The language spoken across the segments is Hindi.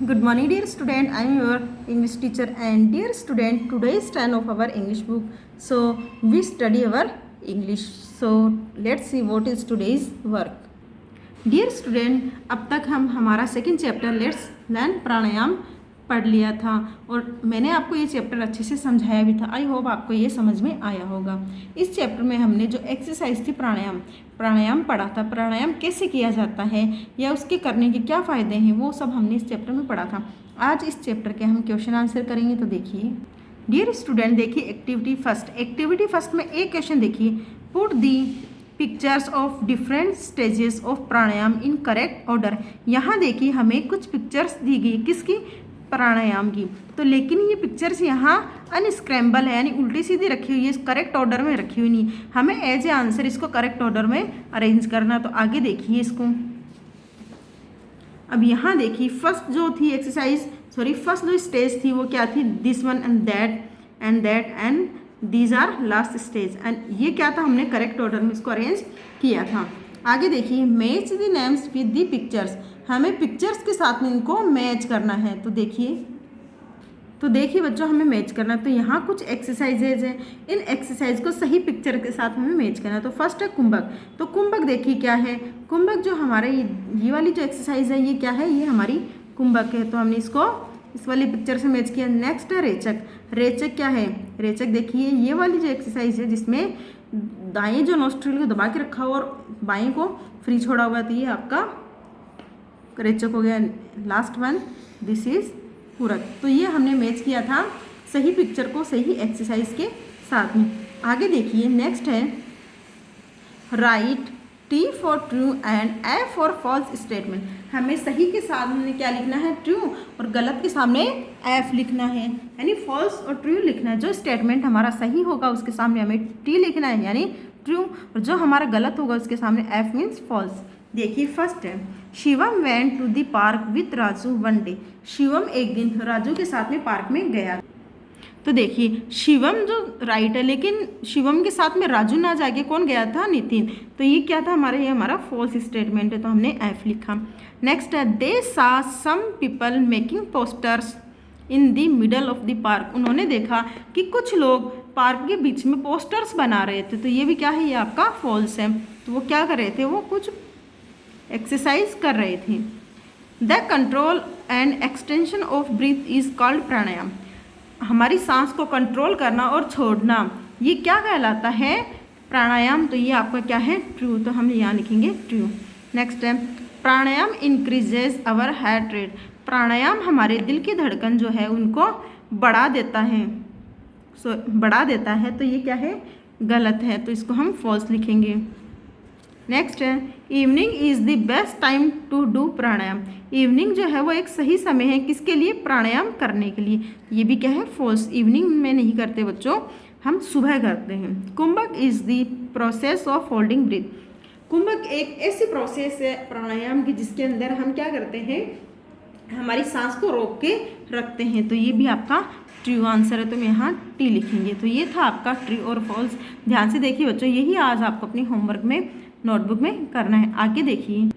Good morning, dear student. I am your English teacher, and dear student, today is turn of our English book. So we study our English. So let's see what is today's work. Dear student, अब तक हम हमारा सेकेंड चैप्टर लेट्स लर्न प्राणायाम पढ़ लिया था और मैंने आपको ये चैप्टर अच्छे से समझाया भी था। आई होप आपको ये समझ में आया होगा। इस चैप्टर में हमने जो एक्सरसाइज थी प्राणायाम पढ़ा था। प्राणायाम कैसे किया जाता है या उसके करने के क्या फ़ायदे हैं वो सब हमने इस चैप्टर में पढ़ा था। आज इस चैप्टर के हम क्वेश्चन आंसर करेंगे। तो देखिए डियर स्टूडेंट, देखिए एक्टिविटी फर्स्ट में एक क्वेश्चन देखिए, put the pictures of different stages of pranayama in correct order. यहाँ देखिए हमें कुछ पिक्चर्स दी गई किसकी, प्राणायाम की। तो लेकिन ये पिक्चर्स यहाँ अनस्क्रैम्बल है यानी उल्टी सीधी रखी हुई है, करेक्ट ऑर्डर में रखी हुई नहीं। हमें एज ए आंसर इसको करेक्ट ऑर्डर में अरेंज करना। तो आगे देखिए इसको। अब यहाँ देखिए फर्स्ट जो स्टेज थी वो क्या थी, this one and that and these are last stage. And ये क्या था, हमने करेक्ट ऑर्डर में इसको अरेंज किया था। आगे देखिए match the names with the pictures, हमें पिक्चर्स के साथ में इनको मैच करना है। तो देखिए बच्चों हमें मैच करना है। तो यहाँ कुछ एक्सरसाइजेज है, इन एक्सरसाइज को सही पिक्चर के साथ हमें मैच करना है। तो फर्स्ट है कुंभक। तो कुंभक देखिए क्या है, कुंभक जो हमारे ये वाली जो एक्सरसाइज है ये क्या है, ये हमारी कुंभक है। तो हमने इसको इस वाली पिक्चर से मैच किया। नेक्स्ट है रेचक। रेचक क्या है, रेचक देखिए ये वाली जो एक्सरसाइज है जिसमें दाएं जो नोस्ट्रिल को दबा के रखा हुआ और बाएं को फ्री छोड़ा हुआ, तो ये आपका रेचक हो गया। लास्ट वन दिस इज पूरक। तो ये हमने मैच किया था सही पिक्चर को सही एक्सरसाइज के साथ में। आगे देखिए नेक्स्ट है right T for true and F for false statement. हमें सही के सामने क्या लिखना है, ट्रू, और गलत के सामने F लिखना है यानी फॉल्स और ट्रू लिखना है। जो स्टेटमेंट हमारा सही होगा उसके सामने हमें T लिखना है यानी ट्रू, और जो हमारा गलत होगा उसके सामने F मीन्स फॉल्स। देखिए फर्स्ट है Shivam went to the park with Raju one day. Shivam एक दिन राजू के साथ में पार्क में गया। तो देखिए शिवम जो राइट है, लेकिन शिवम के साथ में राजू ना जाके कौन गया था, नितिन। तो ये क्या था हमारा, ये हमारा फॉल्स स्टेटमेंट है, तो हमने एफ लिखा। नेक्स्ट है they saw some people making posters in the middle of the park. उन्होंने देखा कि कुछ लोग पार्क के बीच में पोस्टर्स बना रहे थे। तो ये भी क्या है, ये आपका फॉल्स है। तो वो क्या कर रहे थे, वो कुछ एक्सरसाइज कर रहे थे। The control and extension of breath is called pranayama. हमारी सांस को कंट्रोल करना और छोड़ना ये क्या कहलाता है, प्राणायाम। तो ये आपका क्या है, ट्रू। तो हम यहाँ लिखेंगे ट्रू। नेक्स्ट है प्राणायाम इंक्रीजेज अवर हार्ट रेट। प्राणायाम हमारे दिल की धड़कन जो है उनको बढ़ा देता है, बढ़ा देता है। तो ये क्या है, गलत है, तो इसको हम फॉल्स लिखेंगे। नेक्स्ट है evening is the best time to do pranayama. Evening जो है वो एक सही समय है किसके लिए, प्राणायाम करने के लिए। ये भी क्या है, फॉल्स। इवनिंग में नहीं करते बच्चों, हम सुबह करते हैं। Kumbhak is the process of holding breath. कुंभक एक ऐसी प्रोसेस है प्राणायाम की जिसके अंदर हम क्या करते हैं, हमारी सांस को रोक के रखते हैं। तो ये भी आपका ट्रू आंसर है, तो हम यहाँ टी लिखेंगे। तो ये था आपका ट्रू और फॉल्स। ध्यान से देखिए बच्चों, यही आज आपको अपनी होमवर्क में नोटबुक में करना है। आगे देखिए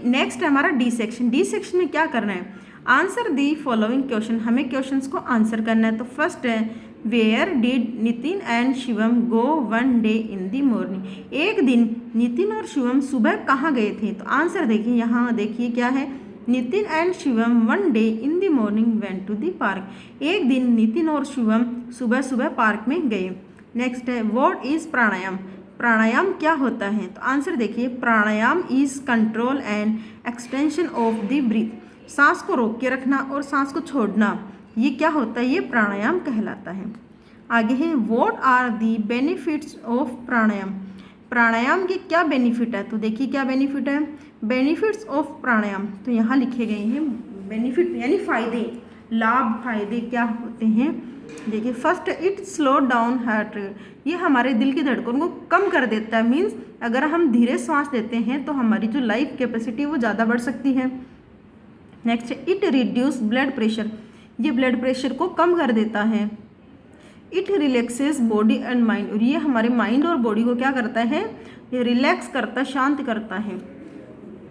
नेक्स्ट है हमारा डी सेक्शन। डी सेक्शन में क्या करना है, आंसर दी फॉलोइंग क्वेश्चन। हमें क्वेश्चंस को आंसर करना है। तो फर्स्ट है where did Nitin and Shivam go one day in the morning. एक दिन नितिन और शिवम सुबह कहाँ गए थे। तो आंसर देखिए, यहाँ देखिए क्या है, Nitin and Shivam one day in the morning went to the park. एक दिन नितिन और शिवम सुबह सुबह पार्क में गए। नेक्स्ट है व्हाट इज प्राणायाम। प्राणायाम क्या होता है। तो आंसर देखिए pranayama is control and extension of the breath. सांस को रोक के रखना और सांस को छोड़ना, ये क्या होता है, ये प्राणायाम कहलाता है। आगे है what are the benefits of pranayama. Pranayama के क्या बेनिफिट है। तो देखिए क्या बेनिफिट है, बेनिफिट्स ऑफ प्राणायाम। तो यहाँ लिखे गए हैं बेनिफिट यानी फायदे, लाभ, फायदे क्या होते हैं। देखिए first it slow down heart rate. ये हमारे दिल की धड़कन को कम कर देता है। मीन्स अगर हम धीरे सांस लेते हैं तो हमारी जो लाइफ कैपेसिटी है वो ज़्यादा बढ़ सकती है। Next it reduce blood pressure. ये ब्लड प्रेशर को कम कर देता है। It relaxes body and mind. और ये हमारे माइंड और बॉडी को क्या करता है, ये रिलैक्स करता है, शांत करता है।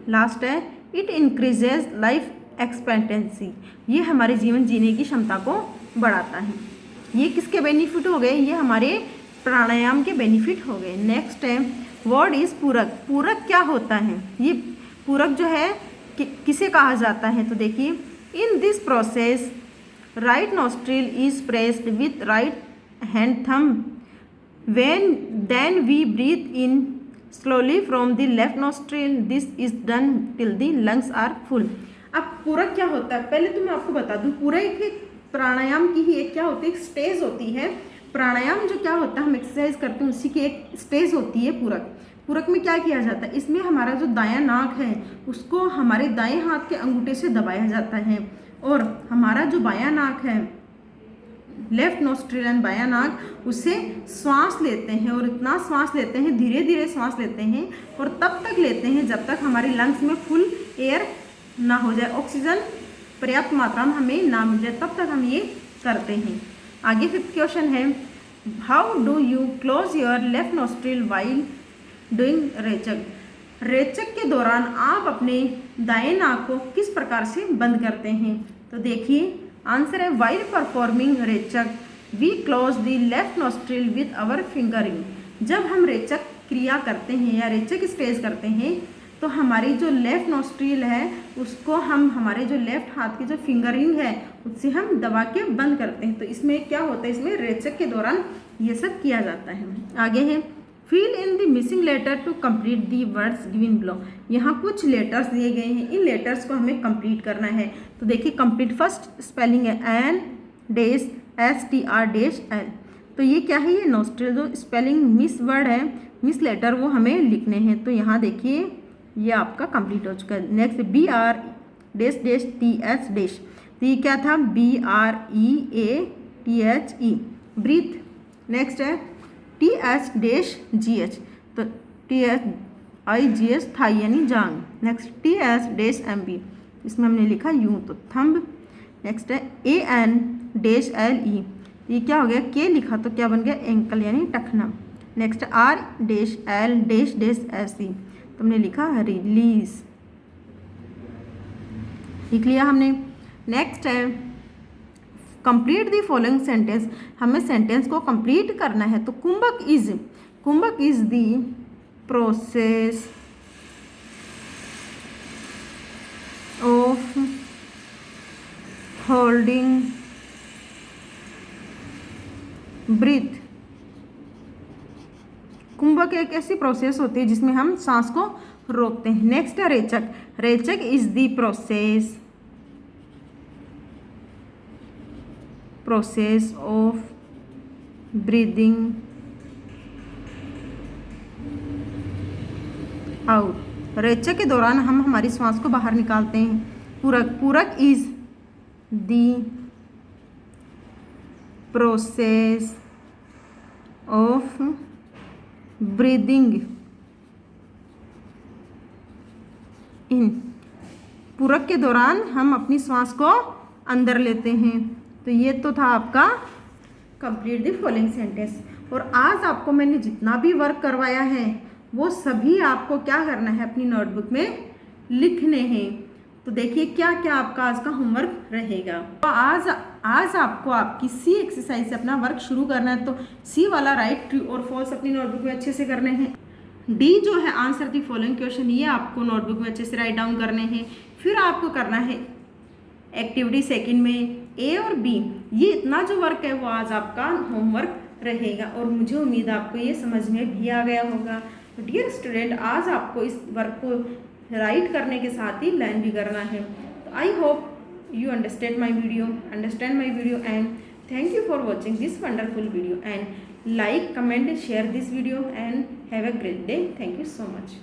लास्ट है इट इंक्रीजेज लाइफ एक्सपेक्टेंसी, ये हमारे जीवन जीने की क्षमता को बढ़ाता है। ये किसके बेनिफिट हो गए? ये हमारे प्राणायाम के बेनिफिट हो गए। नेक्स्ट है व्हाट इज पूरक। पूरक क्या होता है? ये पूरक जो है किसे कहा जाता है? तो देखिए, in this process right nostril is pressed with right hand thumb then we breathe in slowly from the left nostril. This is done till the lungs are full. अब पूरक क्या होता है? पहले तो मैं आपको बता दूं, पूरक एक प्राणायाम की ही एक क्या होती है, एक स्टेज होती है। प्राणायाम जो क्या होता है, हम एक्सरसाइज करते हैं, उसी की एक स्टेज होती है पूरक। पूरक में क्या किया जाता है? इसमें हमारा जो दायां नाक है उसको हमारे दाएं हाथ के अंगूठे से दबाया जाता है, और हमारा जो बायां नाक है, लेफ्ट नोस्ट्रिल एंड बायां नाक, उससे श्वास लेते हैं, और इतना श्वास लेते हैं, धीरे धीरे श्वास लेते हैं, और तब तक लेते हैं जब तक हमारे लंग्स में फुल एयर ना हो जाए, ऑक्सीजन पर्याप्त मात्रा में हमें ना मिल जाए, तब तक हम ये करते हैं। आगे 5th क्वेश्चन है, how do you close your left nostril while doing rechak. रेचक के दौरान आप अपने दाएं नाक को किस प्रकार से बंद करते हैं? तो देखिए, आंसर है while performing rechak we close the left nostril with our fingering. जब हम रेचक क्रिया करते हैं या रेचक स्टेज करते हैं तो हमारी जो लेफ्ट नोस्ट्रिल है उसको हम हमारे जो लेफ्ट हाथ की जो फिंगरिंग है उससे हम दबा के बंद करते हैं। तो इसमें क्या होता है, इसमें रेचक के दौरान ये सब किया जाता है। आगे है fill in the missing letter to complete the words given below. यहाँ कुछ लेटर्स दिए गए हैं, इन लेटर्स को हमें कंप्लीट करना है। तो देखिए, कंप्लीट फर्स्ट स्पेलिंग है N dash STR dash L। तो ये क्या है? ये नोस्ट्रिल जो स्पेलिंग मिस वर्ड है, मिस लेटर, वो हमें लिखने हैं। तो यहाँ देखिए, ये आपका कंप्लीट हो चुका है। Next BR dash dash TH dash, तो ये क्या था? BREATHE breathe. नेक्स्ट है TH डैश GH, तो THIGH थाई यानी जांग। नेक्स्ट TH डैश MB, इसमें हमने लिखा यूं, तो थंब। नेक्स्ट है AN डैश LE, ये क्या हो गया? के लिखा तो क्या बन गया? एंकल यानी टखना। Next R dash L dash dash SE, तो हमने लिखा रिलीज, लिख लिया हमने। नेक्स्ट है कंप्लीट द फॉलोइंग सेंटेंस, हमें सेंटेंस को कंप्लीट करना है। तो kumbhak is the process of holding breath. कुंभक एक ऐसी प्रोसेस होती है जिसमें हम सांस को रोकते हैं। नेक्स्ट है rechak is the process of breathing out. रेचक के दौरान हम हमारी श्वास को बाहर निकालते हैं। पूरक is the process of breathing in. पूरक के दौरान हम अपनी श्वास को अंदर लेते हैं। तो ये तो था आपका कंप्लीट द फॉलोइंग सेंटेंस। और आज आपको मैंने जितना भी वर्क करवाया है वो सभी आपको क्या करना है, अपनी नोटबुक में लिखने हैं। तो देखिए क्या क्या आपका आज का होमवर्क रहेगा। तो आज आपको आपकी सी एक्सरसाइज से अपना वर्क शुरू करना है। तो सी वाला राइट, ट्रू और फॉल्स अपनी नोटबुक में अच्छे से करने हैं। डी जो है आंसर दी फॉलोइंग क्वेश्चन, ये आपको नोटबुक में अच्छे से राइट डाउन करने हैं। फिर आपको करना है एक्टिविटी सेकंड में ए और बी। ये इतना जो वर्क है वो आज आपका होमवर्क रहेगा, और मुझे उम्मीद है आपको ये समझ में भी आ गया होगा। तो डियर स्टूडेंट, आज आपको इस वर्क को राइट करने के साथ ही लर्न भी करना है। तो I hope you understand my video and thank you for watching this wonderful video, and like, comment, share this video and have a great day. Thank you so much.